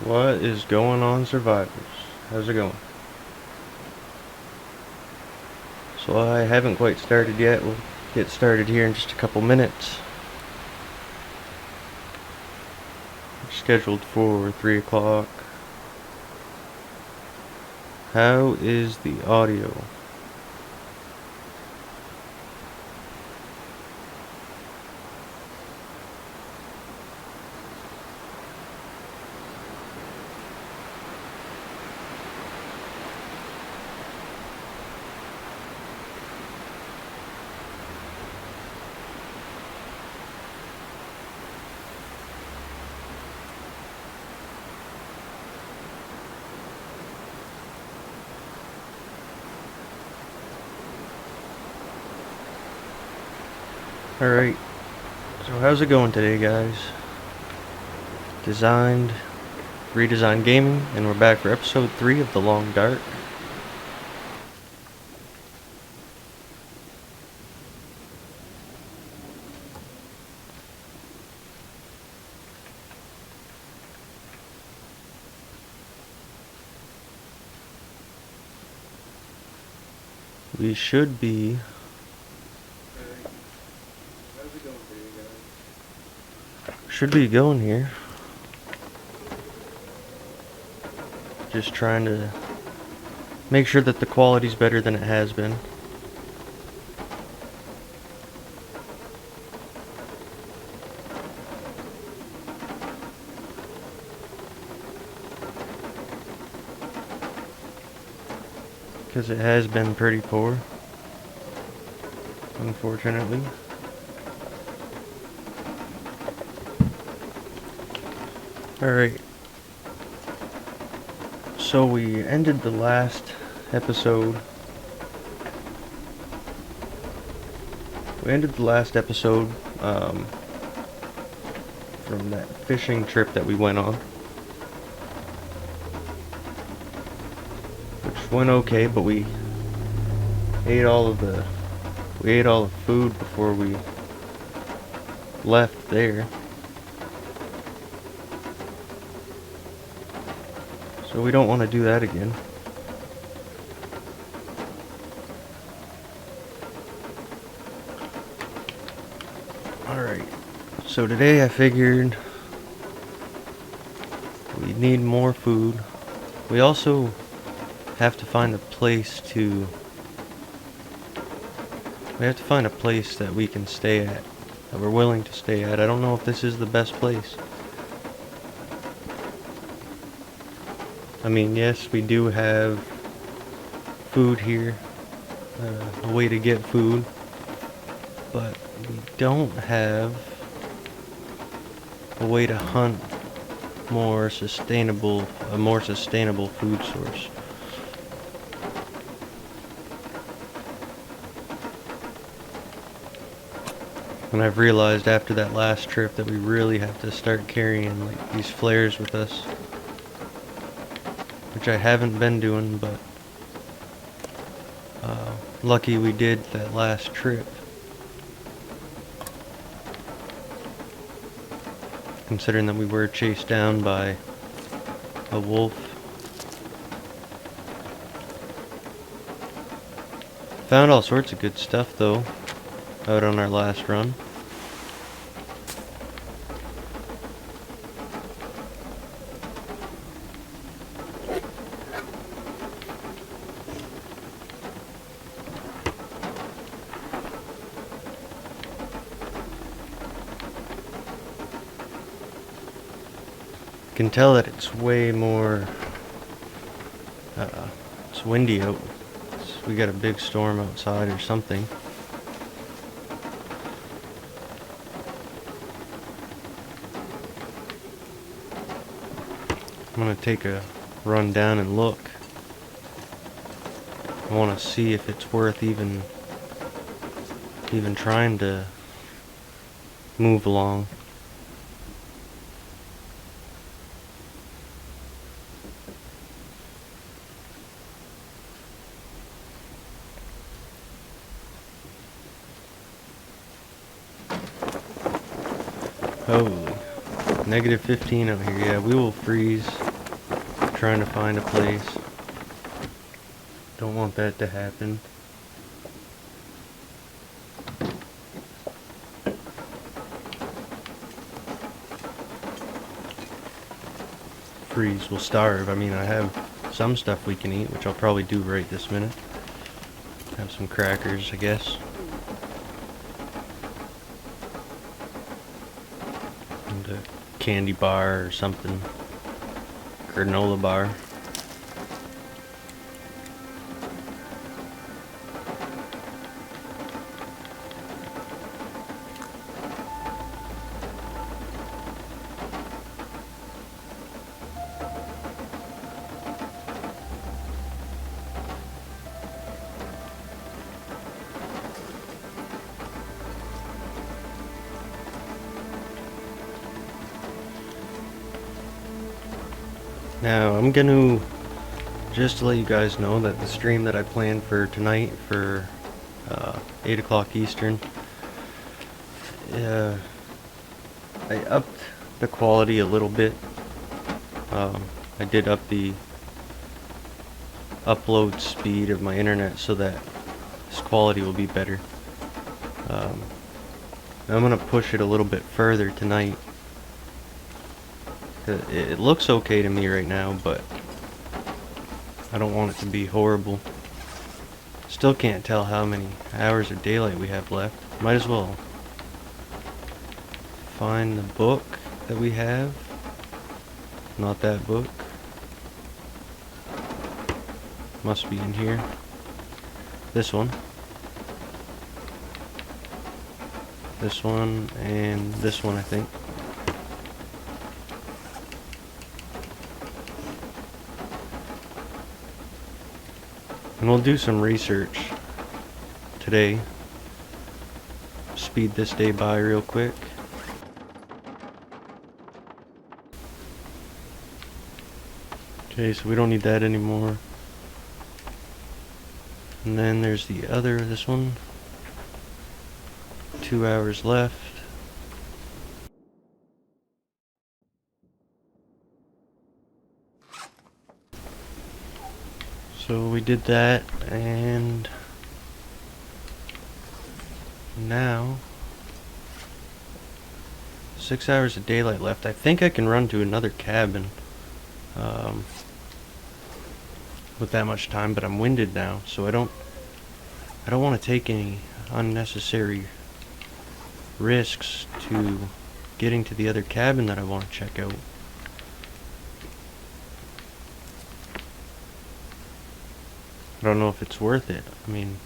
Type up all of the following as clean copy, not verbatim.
What is going on, survivors? How's it going? So I haven't quite started yet. We'll get started here in just a couple minutes. We're scheduled for 3 o'clock. How is the audio? Alright, so how's it going today, guys? Redesigned gaming, and we're back for episode 3 of The Long Dark. We should be... Should be going here. Just trying to make sure that the quality's better than it has been. Because it has been pretty poor, unfortunately. Alright. So we ended the last episode. From that fishing trip that we went on. Which went okay, but we ate all the food before we left there. So we don't want to do that again. Alright, so today I figured we need more food. We also have to find a place that we can stay at, that we're willing to stay at. I don't know if this is the best place. I mean, yes, we do have food here, a way to get food, but we don't have a way to hunt a more sustainable food source. And I've realized after that last trip that we really have to start carrying like these flares with us. Which I haven't been doing, but lucky we did that last trip. Considering that we were chased down by a wolf. Found all sorts of good stuff though, out on our last run. Can tell that it's way more it's windy out. We got a big storm outside or something. I'm gonna take a run down and look. I want to see if it's worth even trying to move along. Holy. -15 out here. Yeah, we will freeze. trying to find a place. Don't want that to happen. Freeze, we'll starve. I mean, I have some stuff we can eat, which I'll probably do right this minute. Have some crackers, I guess. And a candy bar or something. Granola bar. Now, I'm gonna just to let you guys know that the stream that I planned for tonight for 8 o'clock Eastern, I upped the quality a little bit. I did up the upload speed of my internet so that this quality will be better. I'm gonna push it a little bit further tonight. It looks okay to me right now, but I don't want it to be horrible. Still can't tell how many hours of daylight we have left. Might as well find the book that we have. Not that book. Must be in here. This one. This one and this one, I think. And we'll do some research today. Speed this day by real quick. Okay, so we don't need that anymore. And then there's the other, this one. 2 hours left. So we did that, and now 6 hours of daylight left. I think I can run to another cabin with that much time, but I'm winded now, so I don't want to take any unnecessary risks to getting to the other cabin that I want to check out. I don't know if it's worth it. I mean,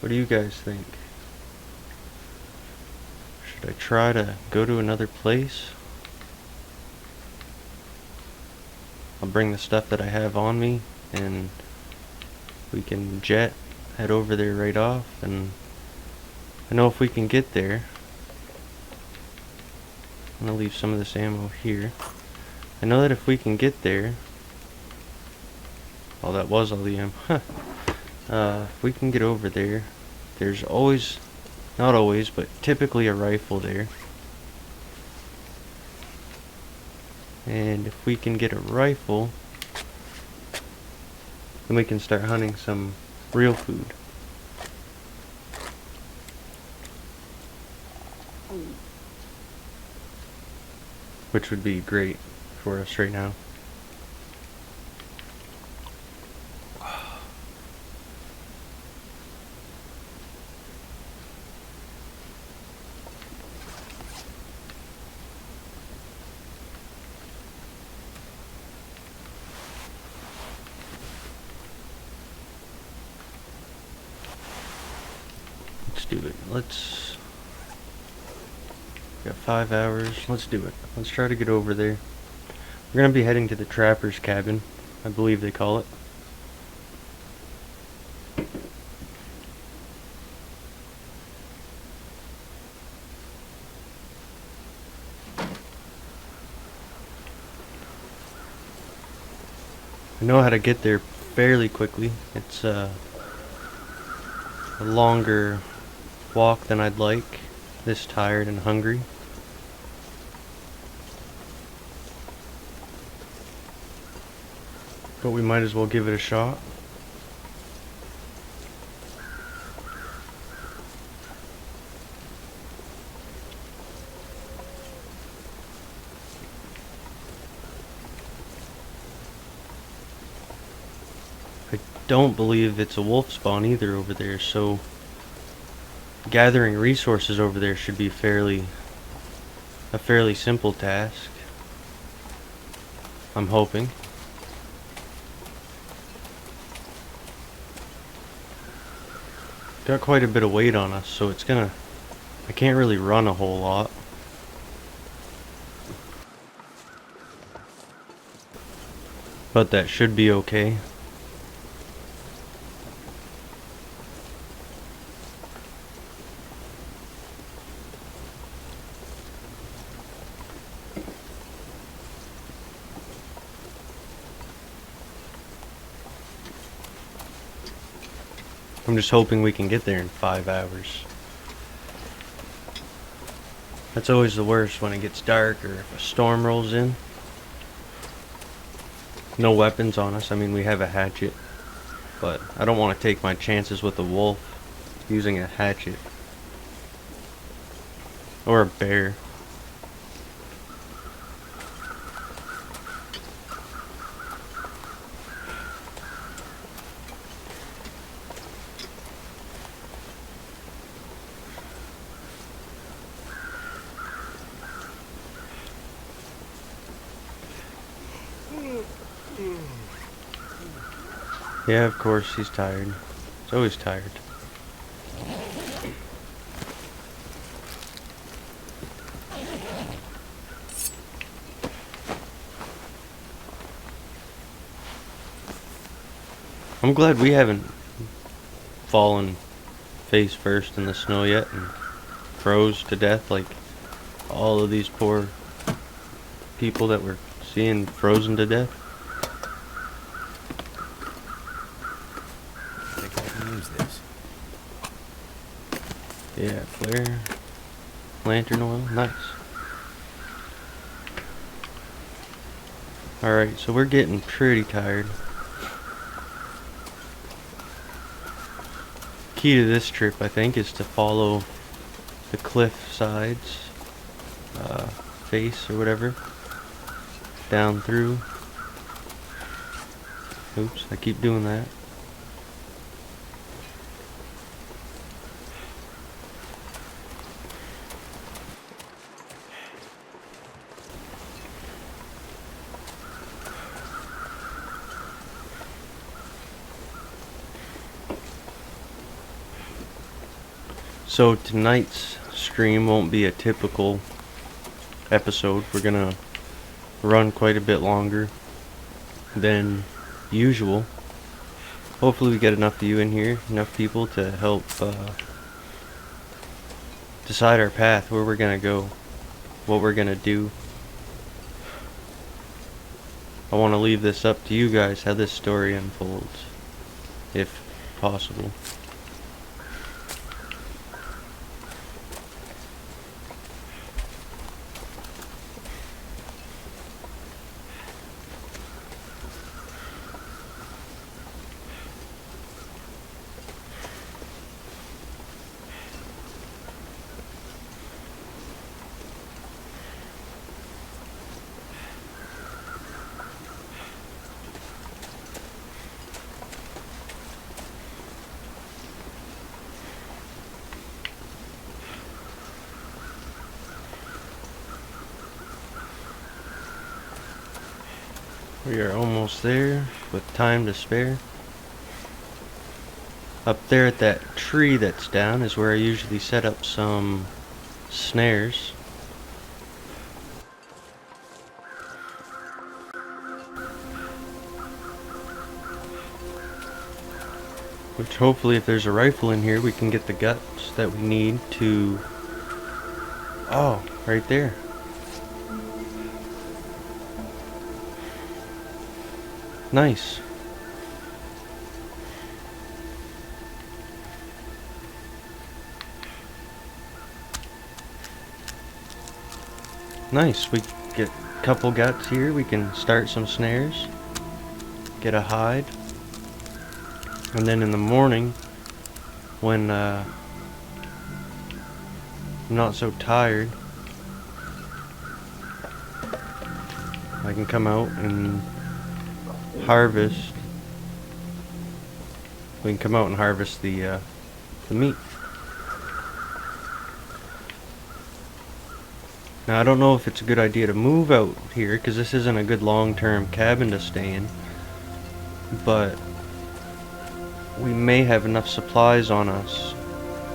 what do you guys think? Should I try to go to another place? I'll bring the stuff that I have on me and we can head over there right off. And I know if we can get there, I'm gonna leave some of this ammo here. I know that if we can get there, oh, that was all the ammo. If we can get over there, there's always, not always, but typically a rifle there. And if we can get a rifle, then we can start hunting some real food. Which would be great for us right now. Let's do it. We got 5 hours. Let's do it. Let's try to get over there. We're gonna be heading to the trapper's cabin, I believe they call it. I know how to get there fairly quickly. It's a longer walk than I'd like, this tired and hungry. But we might as well give it a shot. I don't believe it's a wolf spawn either over there, so gathering resources over there should be a fairly simple task. I'm hoping. Got quite a bit of weight on us, so I can't really run a whole lot. But that should be okay. I'm just hoping we can get there in 5 hours. That's always the worst when it gets dark or if a storm rolls in. No weapons on us. I mean, we have a hatchet, but I don't want to take my chances with a wolf using a hatchet. Or a bear. Yeah, of course, he's tired. He's always tired. I'm glad we haven't fallen face first in the snow yet and froze to death like all of these poor people that we're seeing frozen to death. I think I can use this. Yeah, flare, lantern oil, nice. Alright, so we're getting pretty tired. Key to this trip, I think, is to follow the cliff sides, face or whatever, down through. Oops, I keep doing that. So tonight's stream won't be a typical episode. We're gonna run quite a bit longer than usual. Hopefully we get enough of you in here, enough people to help decide our path, where we're gonna go, what we're gonna do. I want to leave this up to you guys, how this story unfolds, if possible. We are almost there with time to spare. Up there at that tree that's down is where I usually set up some snares. Which hopefully, if there's a rifle in here, we can get the guts that we need to... Oh, right there. Nice. Nice. We get a couple guts here. We can start some snares. Get a hide. And then in the morning, when I'm not so tired, I can come out and harvest. We can come out and harvest the meat. Now I don't know if it's a good idea to move out here, because this isn't a good long-term cabin to stay in, but we may have enough supplies on us,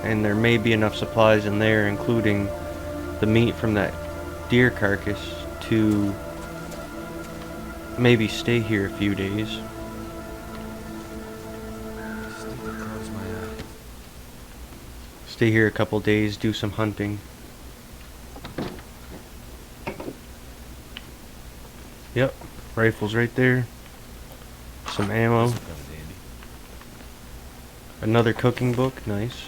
and there may be enough supplies in there, including the meat from that deer carcass, to maybe stay here a few days. Stay here a couple days, do some hunting. Yep, rifle's right there. Some ammo. Another cooking book, nice.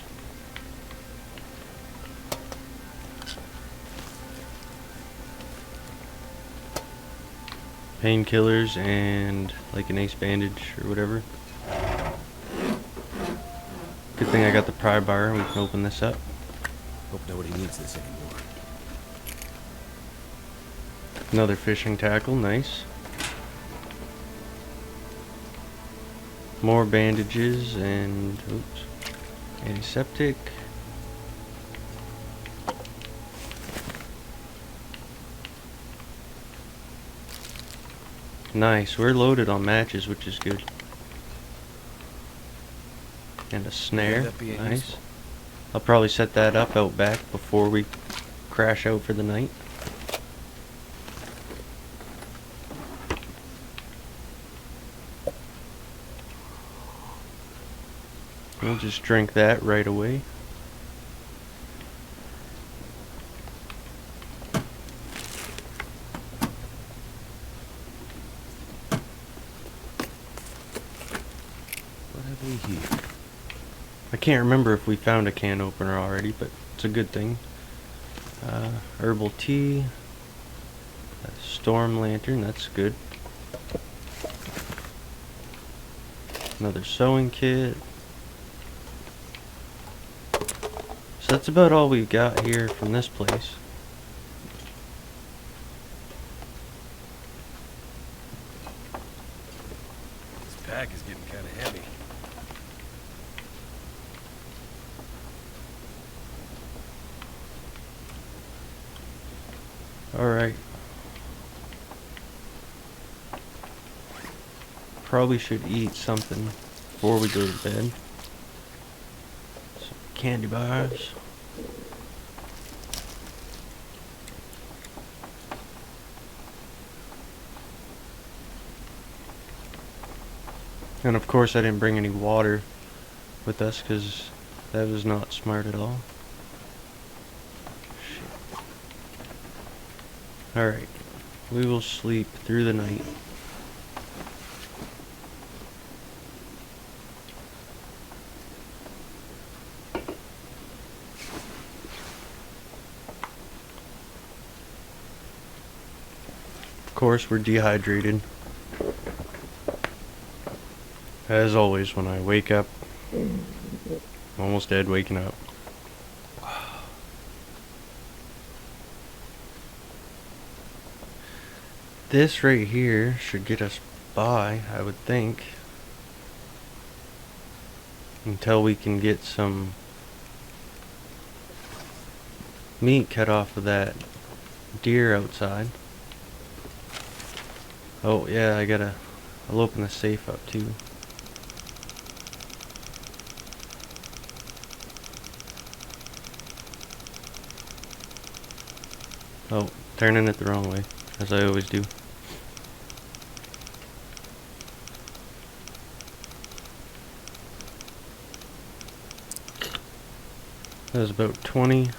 Painkillers and like an ace bandage or whatever. Good thing I got the pry bar. We can open this up. Hope nobody needs this anymore. Another fishing tackle, nice. More bandages and oops, antiseptic. Nice, we're loaded on matches, which is good. And a snare, nice. I'll probably set that up out back before we crash out for the night. We'll just drink that right away. What have we here? I can't remember if we found a can opener already, but it's a good thing. Herbal tea. A storm lantern, that's good. Another sewing kit. So that's about all we've got here from this place. This pack is getting kind of heavy. Alright. Probably should eat something before we go to bed. Some candy bars. And of course I didn't bring any water with us because that was not smart at all. Alright, we will sleep through the night. Of course, we're dehydrated. As always, when I wake up, I'm almost dead waking up. This right here should get us by, I would think, until we can get some meat cut off of that deer outside. Oh yeah, I'll open the safe up too. Oh, turning it the wrong way, as I always do. That was about 20.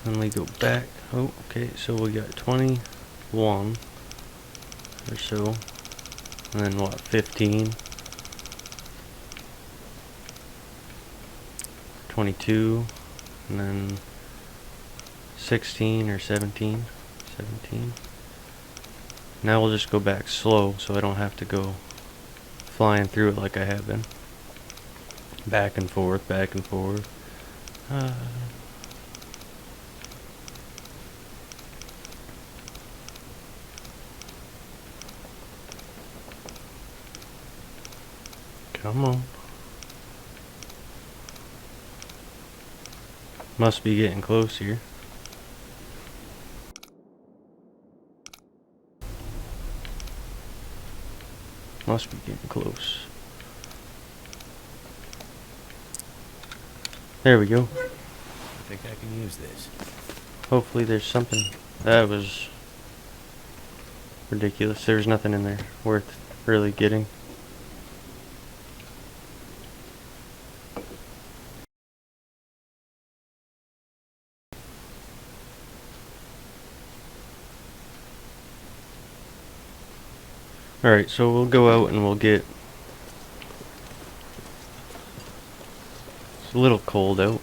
And we go back. Oh, okay, so we got 21. or so. And then what, 15? 22, and then 16 or 17. 17. Now we'll just go back slow so I don't have to go flying through it like I have been. Back and forth, back and forth. Come on. Must be getting close here. Must be getting close. There we go. I think I can use this. Hopefully there's something. That was ridiculous. There's nothing in there worth really getting. Alright, so we'll go out and we'll get... It's a little cold out.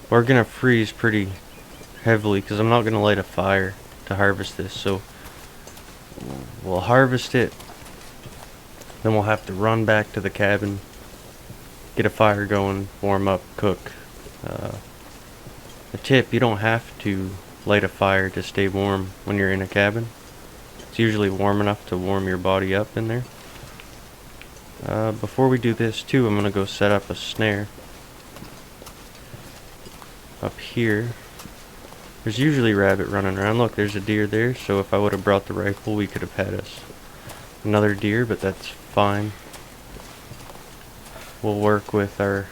We're gonna freeze pretty heavily because I'm not gonna light a fire to harvest this, so we'll harvest it, then we'll have to run back to the cabin, get a fire going, warm up, cook. A tip, you don't have to light a fire to stay warm when you're in a cabin. It's usually warm enough to warm your body up in there. Before we do this too, I'm gonna go set up a snare up here. There's usually rabbit running around. Look, there's a deer there, so if I would have brought the rifle, we could have had us another deer, but that's fine. We'll work with our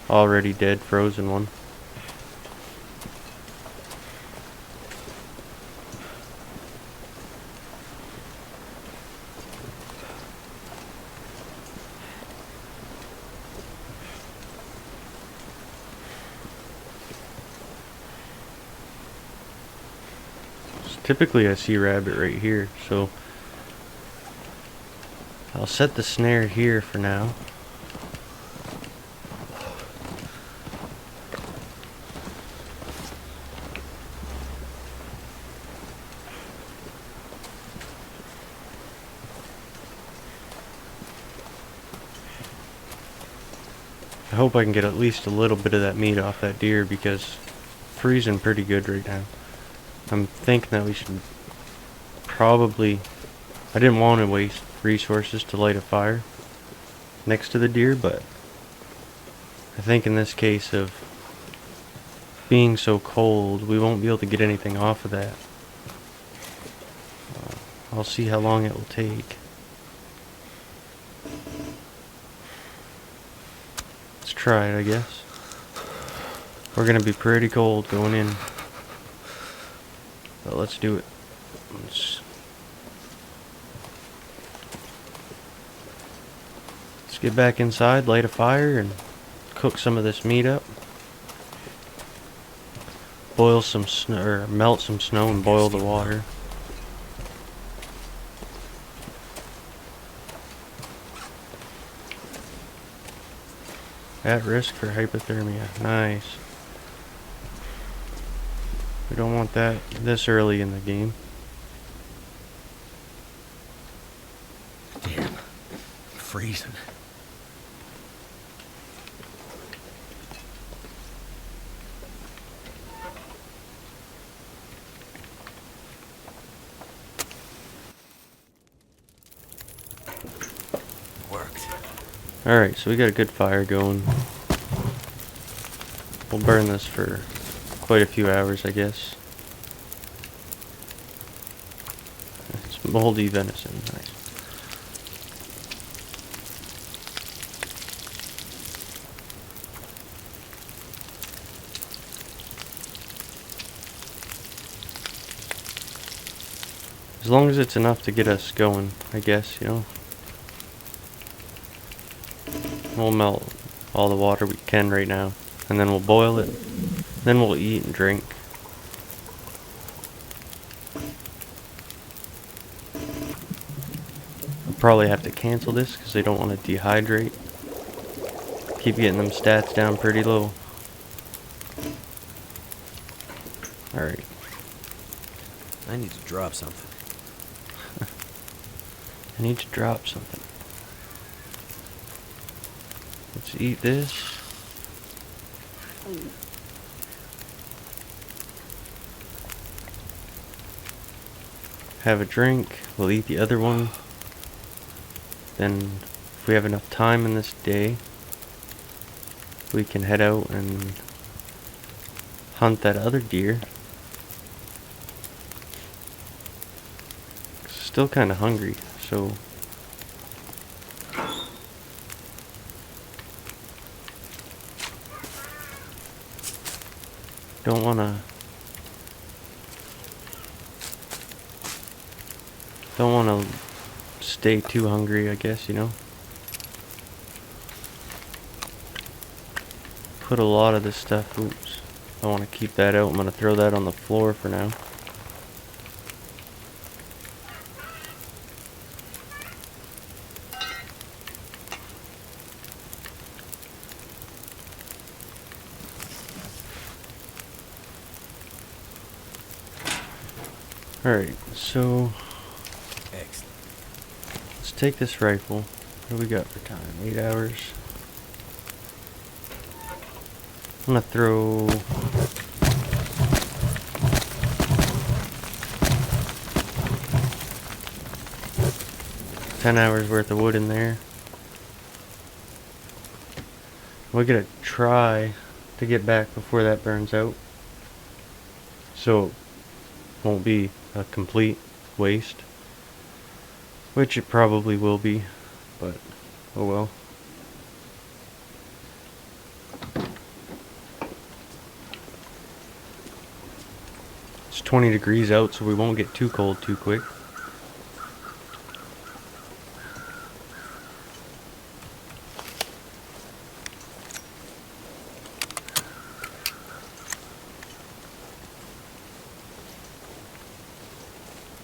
already dead frozen one. Typically I see rabbit right here, so I'll set the snare here for now. I hope I can get at least a little bit of that meat off that deer because it's freezing pretty good right now. I'm thinking that we should probably... I didn't want to waste resources to light a fire next to the deer, but I think in this case of being so cold, we won't be able to get anything off of that. I'll see how long it will take. Let's try it, I guess. We're gonna be pretty cold going in. But let's do it. Let's get back inside, light a fire, and cook some of this meat up. Boil some snow, or melt some snow and boil the water. At risk for hypothermia. Nice. We don't want that this early in the game. Damn. Freezing. Worked. Alright, so we got a good fire going. We'll burn this for quite a few hours, I guess. It's moldy venison, nice. As long as it's enough to get us going, I guess, you know. We'll melt all the water we can right now, and then we'll boil it, then we'll eat and drink. probably have to cancel this because they don't want to dehydrate. Keep getting them stats down pretty low. Alright. I need to drop something. I need to drop something. Let's eat this. Have a drink. We'll eat the other one. Then, if we have enough time in this day, we can head out and hunt that other deer. Still kind of hungry, so don't wanna stay too hungry, I guess, you know. Put a lot of this stuff, oops, I want to keep that out. I'm gonna throw that on the floor for now. Alright, so Excellent. let's take this rifle. What do we got for time? 8 hours. I'm gonna throw 10 hours worth of wood in there. We're gonna try to get back before that burns out, so it won't be a complete waste, which it probably will be, but oh well. It's 20 degrees out, so we won't get too cold too quick.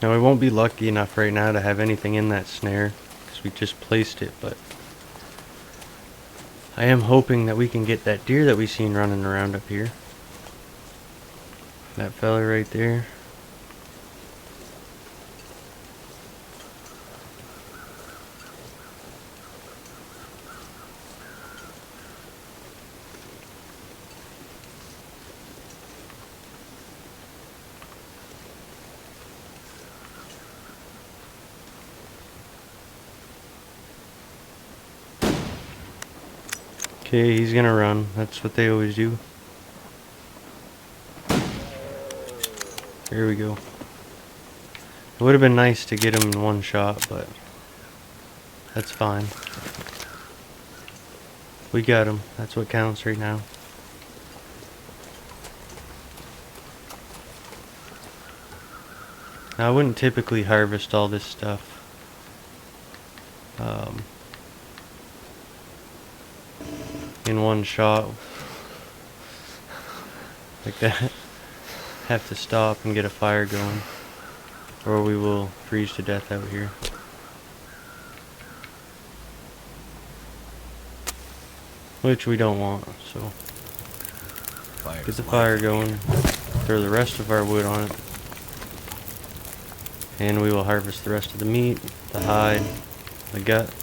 Now we won't be lucky enough right now to have anything in that snare because we just placed it, but I am hoping that we can get that deer that we seen running around up here. That fella right there. Okay, he's gonna run. That's what they always do. Here we go. It would have been nice to get him in one shot, but that's fine. We got him. That's what counts right now. Now, I wouldn't typically harvest all this stuff. In one shot. Like that. Have to stop and get a fire going, or we will freeze to death out here. Which we don't want, so get the fire going, throw the rest of our wood on it, and we will harvest the rest of the meat, the hide, the gut,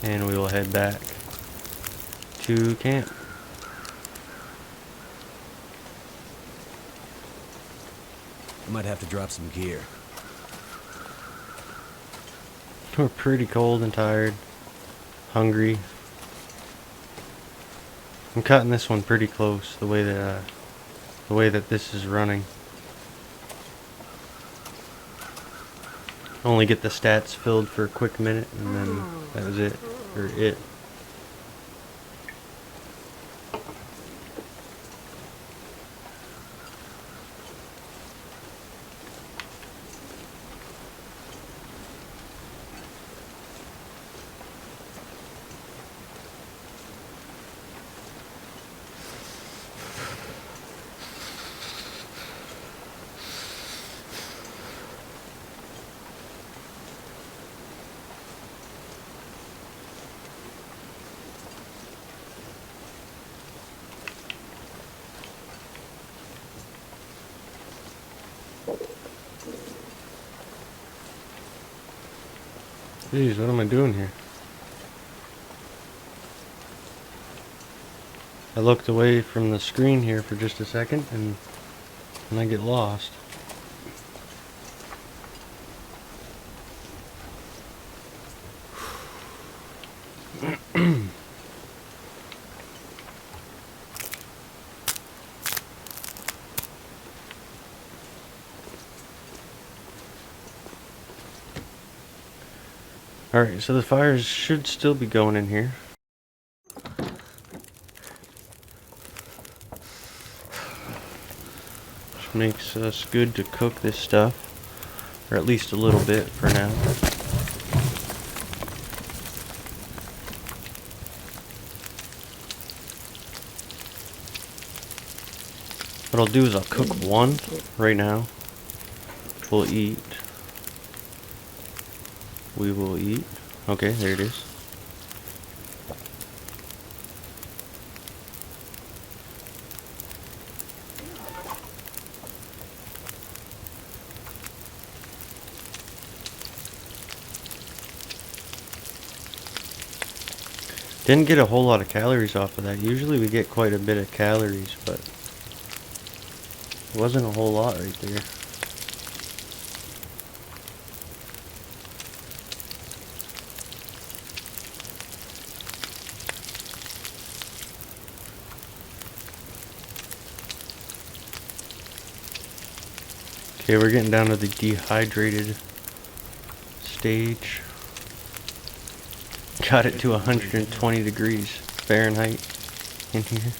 and we will head back to camp. I might have to drop some gear. We're pretty cold and tired, hungry. I'm cutting this one pretty close, the way that this is running. Only get the stats filled for a quick minute, and then that was it, or it. Jeez, what am I doing here? I looked away from the screen here for just a second and I get lost. Alright, so the fires should still be going in here. Which makes us good to cook this stuff. Or at least a little bit for now. What I'll do is I'll cook one right now. We'll eat. We will eat. Okay, there it is. Didn't get a whole lot of calories off of that. Usually we get quite a bit of calories, but it wasn't a whole lot right there. Okay, we're getting down to the dehydrated stage. Got it to 120 degrees Fahrenheit in here.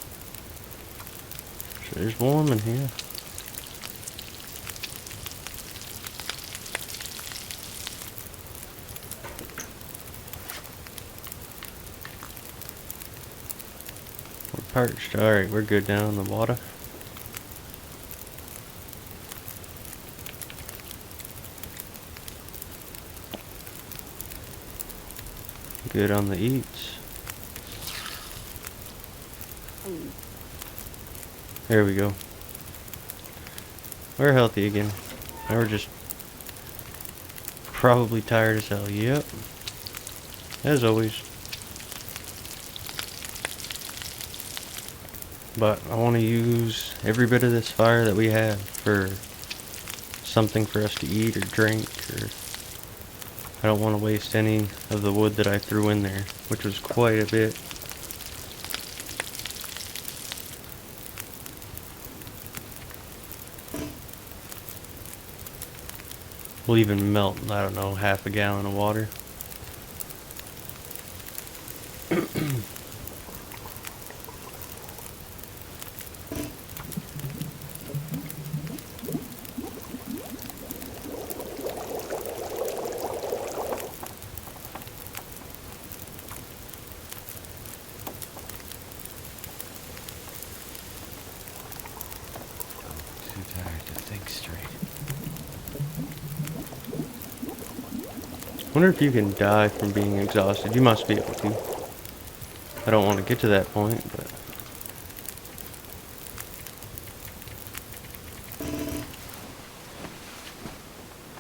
So it's warm in here. We're parched. Alright, we're good down in the water. Good on the eats. There we go. We're healthy again. Now we're just probably tired as hell. Yep. As always. But I want to use every bit of this fire that we have for something for us to eat or drink, or I don't want to waste any of the wood that I threw in there, which was quite a bit. We'll even melt, I don't know, half a gallon of water. Wonder if you can die from being exhausted. You must be able to. I don't want to get to that point, but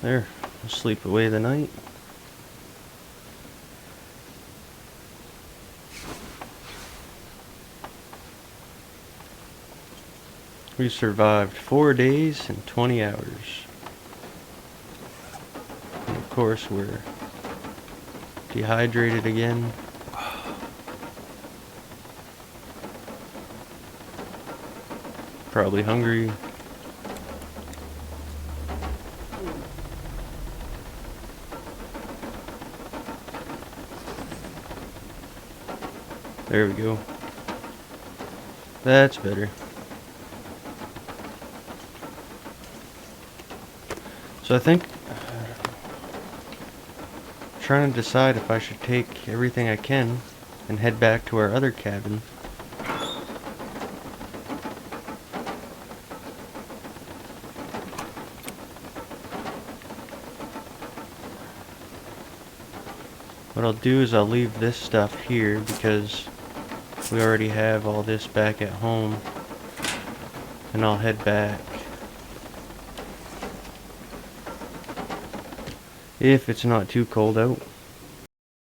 there. I'll sleep away the night. We survived 4 days and 20 hours. And of course, we're dehydrated again. Probably hungry. There we go. That's better. So I think trying to decide if I should take everything I can and head back to our other cabin. What I'll do is I'll leave this stuff here because we already have all this back at home, and I'll head back if it's not too cold out.